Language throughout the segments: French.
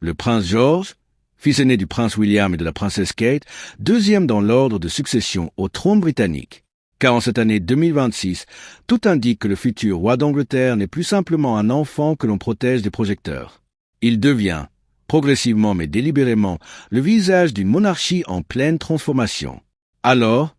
Le prince George, fils aîné du prince William et de la princesse Kate, deuxième dans l'ordre de succession au trône britannique. Car en cette année 2026, tout indique que le futur roi d'Angleterre n'est plus simplement un enfant que l'on protège des projecteurs. Il devient, progressivement mais délibérément, le visage d'une monarchie en pleine transformation. Alors,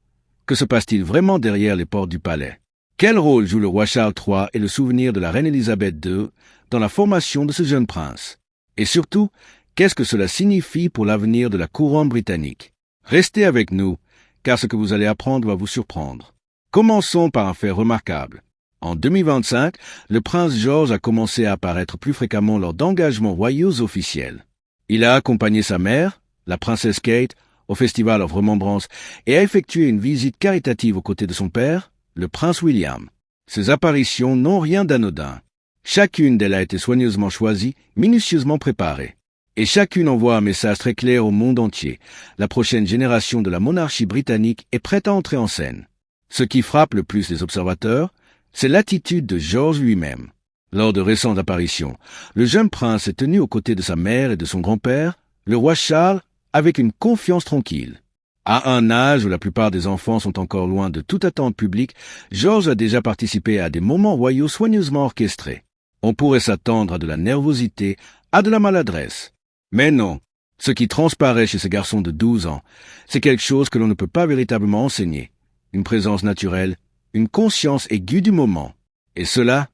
que se passe-t-il vraiment derrière les portes du palais? Quel rôle joue le roi Charles III et le souvenir de la reine Élisabeth II dans la formation de ce jeune prince? Et surtout, qu'est-ce que cela signifie pour l'avenir de la couronne britannique? Restez avec nous, car ce que vous allez apprendre va vous surprendre. Commençons par un fait remarquable. En 2025, le prince George a commencé à apparaître plus fréquemment lors d'engagements royaux officiels. Il a accompagné sa mère, la princesse Kate, au Festival of Remembrance et a effectué une visite caritative aux côtés de son père, le prince William. Ces apparitions n'ont rien d'anodin. Chacune d'elles a été soigneusement choisie, minutieusement préparée. Et chacune envoie un message très clair au monde entier. La prochaine génération de la monarchie britannique est prête à entrer en scène. Ce qui frappe le plus les observateurs, c'est l'attitude de George lui-même. Lors de récentes apparitions, le jeune prince est tenu aux côtés de sa mère et de son grand-père, le roi Charles, avec une confiance tranquille. À un âge où la plupart des enfants sont encore loin de toute attente publique, George a déjà participé à des moments royaux soigneusement orchestrés. On pourrait s'attendre à de la nervosité, à de la maladresse. Mais non, ce qui transparaît chez ce garçon de 12 ans, c'est quelque chose que l'on ne peut pas véritablement enseigner. Une présence naturelle, une conscience aiguë du moment. Et cela,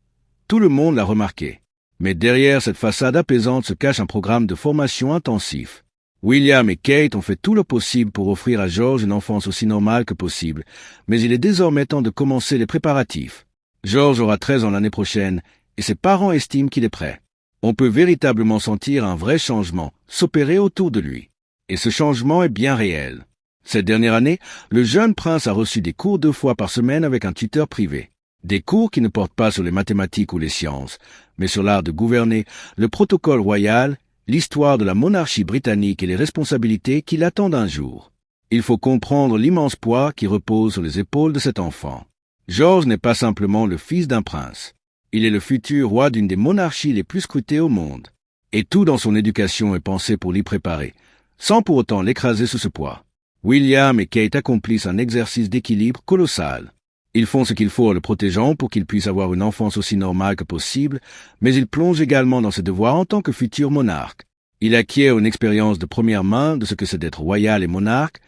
tout le monde l'a remarqué. Mais derrière cette façade apaisante se cache un programme de formation intensif. William et Kate ont fait tout le possible pour offrir à George une enfance aussi normale que possible, mais il est désormais temps de commencer les préparatifs. George aura 13 ans l'année prochaine, et ses parents estiment qu'il est prêt. On peut véritablement sentir un vrai changement s'opérer autour de lui. Et ce changement est bien réel. Cette dernière année, le jeune prince a reçu des cours 2 fois par semaine avec un tuteur privé. Des cours qui ne portent pas sur les mathématiques ou les sciences, mais sur l'art de gouverner, le protocole royal, l'histoire de la monarchie britannique et les responsabilités qui l'attendent un jour. Il faut comprendre l'immense poids qui repose sur les épaules de cet enfant. George n'est pas simplement le fils d'un prince. Il est le futur roi d'une des monarchies les plus scrutées au monde. Et tout dans son éducation est pensé pour l'y préparer, sans pour autant l'écraser sous ce poids. William et Kate accomplissent un exercice d'équilibre colossal. Ils font ce qu'il faut en le protégeant pour qu'il puisse avoir une enfance aussi normale que possible, mais ils plongent également dans ses devoirs en tant que futur monarque. Il acquiert une expérience de première main de ce que c'est d'être royal et monarque,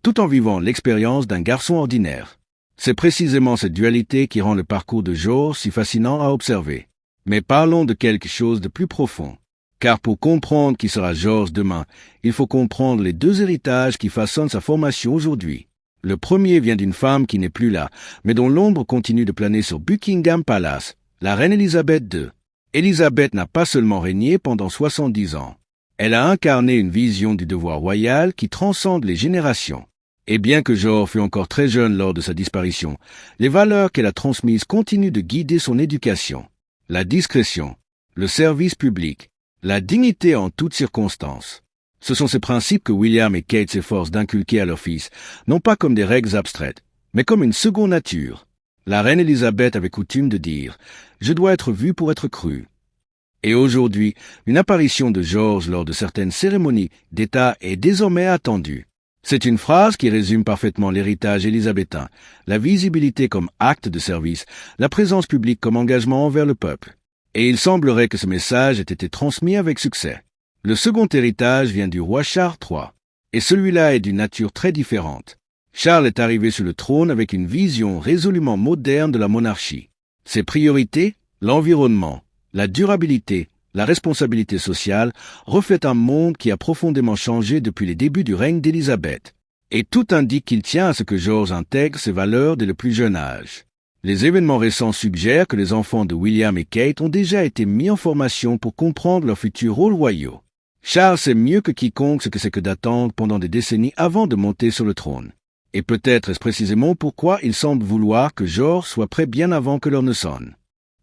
tout en vivant l'expérience d'un garçon ordinaire. C'est précisément cette dualité qui rend le parcours de George si fascinant à observer. Mais parlons de quelque chose de plus profond. Car pour comprendre qui sera George demain, il faut comprendre les 2 héritages qui façonnent sa formation aujourd'hui. Le premier vient d'une femme qui n'est plus là, mais dont l'ombre continue de planer sur Buckingham Palace, la reine Élisabeth II. Élisabeth n'a pas seulement régné pendant 70 ans. Elle a incarné une vision du devoir royal qui transcende les générations. Et bien que George fut encore très jeune lors de sa disparition, les valeurs qu'elle a transmises continuent de guider son éducation. La discrétion, le service public, la dignité en toutes circonstances. Ce sont ces principes que William et Kate s'efforcent d'inculquer à leur fils, non pas comme des règles abstraites, mais comme une seconde nature. La reine Élisabeth avait coutume de dire « Je dois être vue pour être crue ». Et aujourd'hui, une apparition de George lors de certaines cérémonies d'État est désormais attendue. C'est une phrase qui résume parfaitement l'héritage élisabétain, la visibilité comme acte de service, la présence publique comme engagement envers le peuple. Et il semblerait que ce message ait été transmis avec succès. Le second héritage vient du roi Charles III, et celui-là est d'une nature très différente. Charles est arrivé sur le trône avec une vision résolument moderne de la monarchie. Ses priorités, l'environnement, la durabilité, la responsabilité sociale, reflètent un monde qui a profondément changé depuis les débuts du règne d'Élisabeth. Et tout indique qu'il tient à ce que George intègre ces valeurs dès le plus jeune âge. Les événements récents suggèrent que les enfants de William et Kate ont déjà été mis en formation pour comprendre leur futur rôle royaux. Charles sait mieux que quiconque ce que c'est que d'attendre pendant des décennies avant de monter sur le trône. Et peut-être est-ce précisément pourquoi il semble vouloir que George soit prêt bien avant que l'heure ne sonne.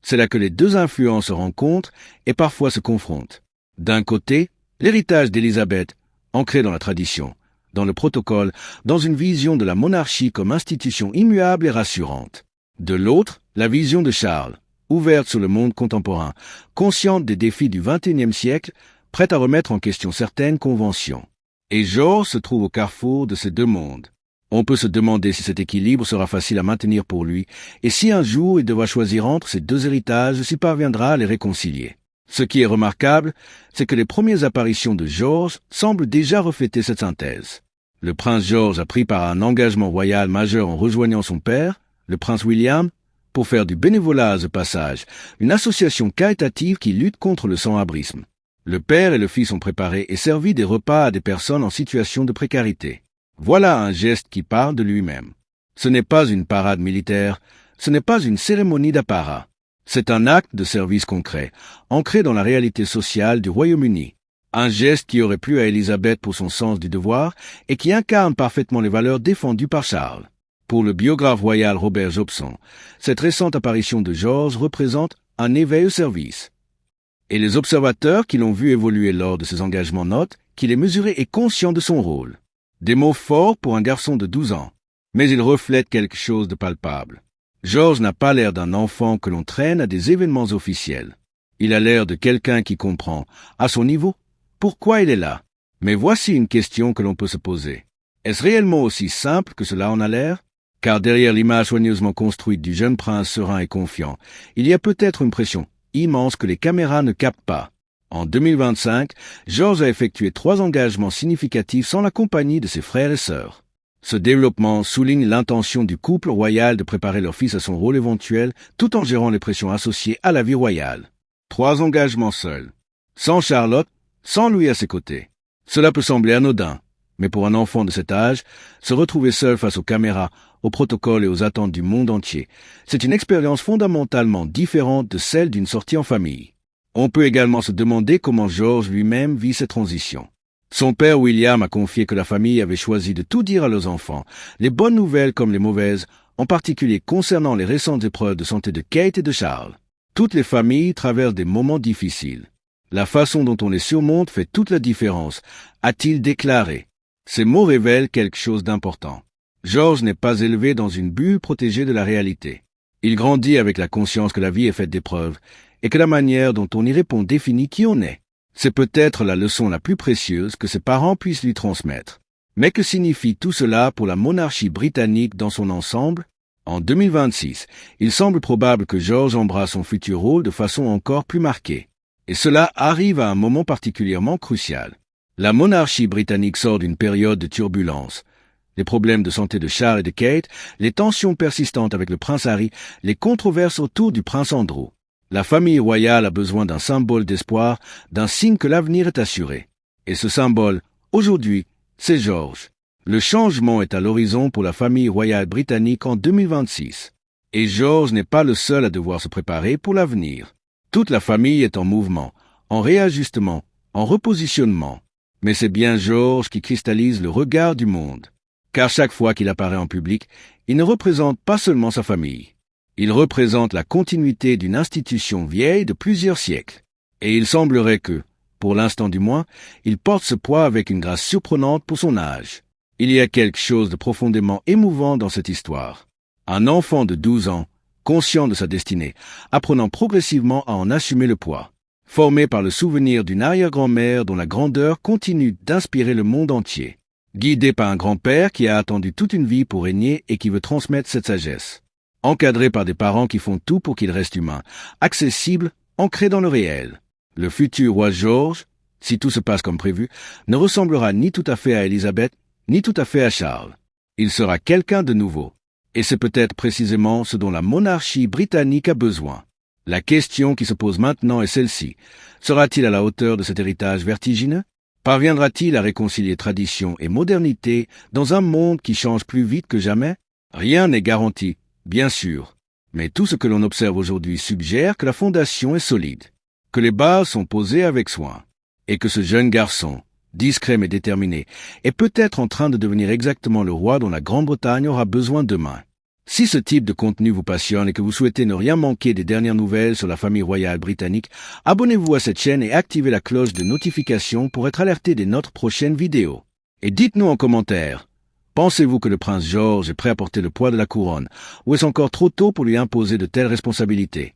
C'est là que les 2 influences se rencontrent et parfois se confrontent. D'un côté, l'héritage d'Élisabeth, ancré dans la tradition, dans le protocole, dans une vision de la monarchie comme institution immuable et rassurante. De l'autre, la vision de Charles, ouverte sur le monde contemporain, consciente des défis du XXIe siècle, prête à remettre en question certaines conventions. Et George se trouve au carrefour de ces deux mondes. On peut se demander si cet équilibre sera facile à maintenir pour lui, et si un jour il devra choisir entre ces deux héritages, s'il parviendra à les réconcilier. Ce qui est remarquable, c'est que les premières apparitions de George semblent déjà refléter cette synthèse. Le prince George a pris part à un engagement royal majeur en rejoignant son père, le prince William, pour faire du bénévolat à ce passage, une association caritative qui lutte contre le sans-abrisme. Le père et le fils ont préparé et servi des repas à des personnes en situation de précarité. Voilà un geste qui parle de lui-même. Ce n'est pas une parade militaire, ce n'est pas une cérémonie d'apparat. C'est un acte de service concret, ancré dans la réalité sociale du Royaume-Uni. Un geste qui aurait plu à Élisabeth pour son sens du devoir et qui incarne parfaitement les valeurs défendues par Charles. Pour le biographe royal Robert Jobson, cette récente apparition de George représente un éveil au service. Et les observateurs qui l'ont vu évoluer lors de ses engagements notent qu'il est mesuré et conscient de son rôle. Des mots forts pour un garçon de 12 ans, mais il reflète quelque chose de palpable. George n'a pas l'air d'un enfant que l'on traîne à des événements officiels. Il a l'air de quelqu'un qui comprend, à son niveau, pourquoi il est là. Mais voici une question que l'on peut se poser. Est-ce réellement aussi simple que cela en a l'air? Car derrière l'image soigneusement construite du jeune prince serein et confiant, il y a peut-être une pression immense que les caméras ne captent pas. En 2025, George a effectué 3 engagements significatifs sans la compagnie de ses frères et sœurs. Ce développement souligne l'intention du couple royal de préparer leur fils à son rôle éventuel tout en gérant les pressions associées à la vie royale. 3 engagements seuls. Sans Charlotte, sans lui à ses côtés. Cela peut sembler anodin, mais pour un enfant de cet âge, se retrouver seul face aux caméras, aux protocoles et aux attentes du monde entier, c'est une expérience fondamentalement différente de celle d'une sortie en famille. On peut également se demander comment George lui-même vit cette transition. Son père William a confié que la famille avait choisi de tout dire à leurs enfants, les bonnes nouvelles comme les mauvaises, en particulier concernant les récentes épreuves de santé de Kate et de Charles. Toutes les familles traversent des moments difficiles. La façon dont on les surmonte fait toute la différence, a-t-il déclaré. Ces mots révèlent quelque chose d'important. George n'est pas élevé dans une bulle protégée de la réalité. Il grandit avec la conscience que la vie est faite d'épreuves et que la manière dont on y répond définit qui on est. C'est peut-être la leçon la plus précieuse que ses parents puissent lui transmettre. Mais que signifie tout cela pour la monarchie britannique dans son ensemble? En 2026, il semble probable que George embrasse son futur rôle de façon encore plus marquée. Et cela arrive à un moment particulièrement crucial. La monarchie britannique sort d'une période de turbulence. Les problèmes de santé de Charles et de Kate, les tensions persistantes avec le prince Harry, les controverses autour du prince Andrew. La famille royale a besoin d'un symbole d'espoir, d'un signe que l'avenir est assuré. Et ce symbole, aujourd'hui, c'est George. Le changement est à l'horizon pour la famille royale britannique en 2026. Et George n'est pas le seul à devoir se préparer pour l'avenir. Toute la famille est en mouvement, en réajustement, en repositionnement. Mais c'est bien George qui cristallise le regard du monde. Car chaque fois qu'il apparaît en public, il ne représente pas seulement sa famille. Il représente la continuité d'une institution vieille de plusieurs siècles. Et il semblerait que, pour l'instant du moins, il porte ce poids avec une grâce surprenante pour son âge. Il y a quelque chose de profondément émouvant dans cette histoire. Un enfant de 12 ans, conscient de sa destinée, apprenant progressivement à en assumer le poids. Formé par le souvenir d'une arrière-grand-mère dont la grandeur continue d'inspirer le monde entier. Guidé par un grand-père qui a attendu toute une vie pour régner et qui veut transmettre cette sagesse. Encadré par des parents qui font tout pour qu'il reste humain, accessible, ancré dans le réel. Le futur roi George, si tout se passe comme prévu, ne ressemblera ni tout à fait à Élisabeth, ni tout à fait à Charles. Il sera quelqu'un de nouveau. Et c'est peut-être précisément ce dont la monarchie britannique a besoin. La question qui se pose maintenant est celle-ci. Sera-t-il à la hauteur de cet héritage vertigineux? Parviendra-t-il à réconcilier tradition et modernité dans un monde qui change plus vite que jamais? Rien n'est garanti, bien sûr. Mais tout ce que l'on observe aujourd'hui suggère que la fondation est solide, que les bases sont posées avec soin, et que ce jeune garçon, discret mais déterminé, est peut-être en train de devenir exactement le roi dont la Grande-Bretagne aura besoin demain. Si ce type de contenu vous passionne et que vous souhaitez ne rien manquer des dernières nouvelles sur la famille royale britannique, abonnez-vous à cette chaîne et activez la cloche de notification pour être alerté de notre prochaine vidéo. Et dites-nous en commentaire, pensez-vous que le prince George est prêt à porter le poids de la couronne, ou est-ce encore trop tôt pour lui imposer de telles responsabilités?